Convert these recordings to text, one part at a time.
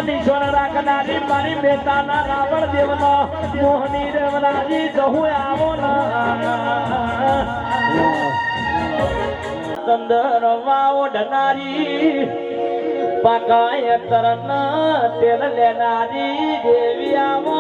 નિશોન રાખનારી મારી બેટાના રાવણ દેવનો મોહની રેવરાજી જહુ આવો ચંદ્રમાં ઓઢનારી પાકાય તરન તેલ લેનારી દેવી આવો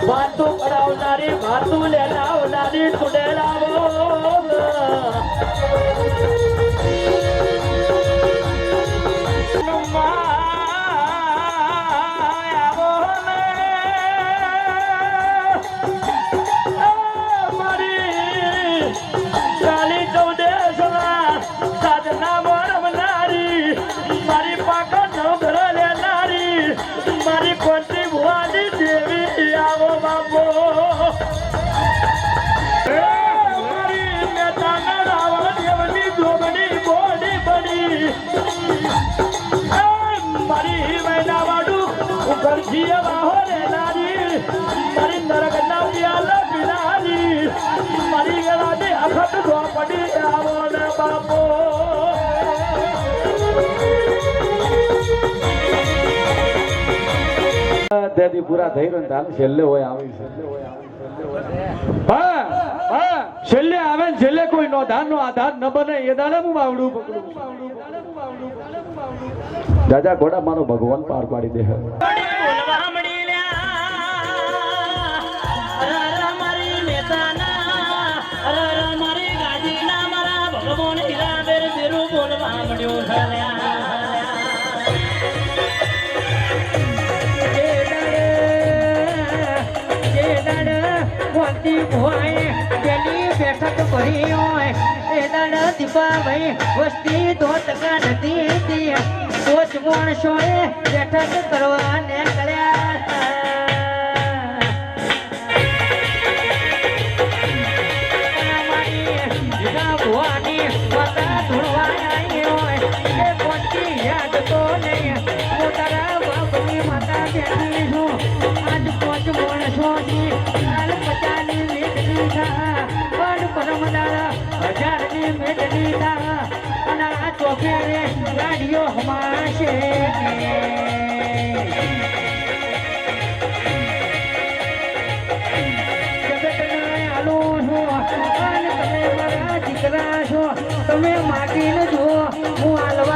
ભાતું કરાવનારી ભાતું લેનાવનારી સુડેલાવો મારી ચાલી ચૌદેશમાં સાધના વરમનારી મારી પાકા નવગ્રહ લેનારી મારી કોટી ભુવાની દેવી આવો બાપો મારી મેતાના રાવણ દેવની જોગણી બોડી બની મારી મૈનાવાડું ઉઘરજી વાહો લેનારી મારી નરગના વ્યાલા બિનારી મારી ગળાની અખત ઝોપડી આવો ને બાપો તેથી પૂરા થઈ રહ્યો તાલ છેલ્લે હોય આવી છેલ્લે આવે ને છેલ્લે કોઈ નો ધાન નો આધાર ન બને એ દાડે હું બાવડું પકડું દાદા ઘોડા મારો ભગવાન પાર પાડી દે બેઠક ભરી હોય એ દાડા દીપાભાઈ વસ્તી તો ટકા નથી કોચ માણસો એ બેઠક કરવા નીકળ્યા ભવાની માતા ધોળવા આવી હોય એ પહોંચી યાદ તો નહીં હું તારા બાપની માતા બેઠી છું આજ કોચ માણસો ની 50 મીઠી થા પરમદાર 1000 મીઠી થા અને આ ચોફેરે ગાડીઓ હમાશે તમે માગીને જુઓ હું હાલવા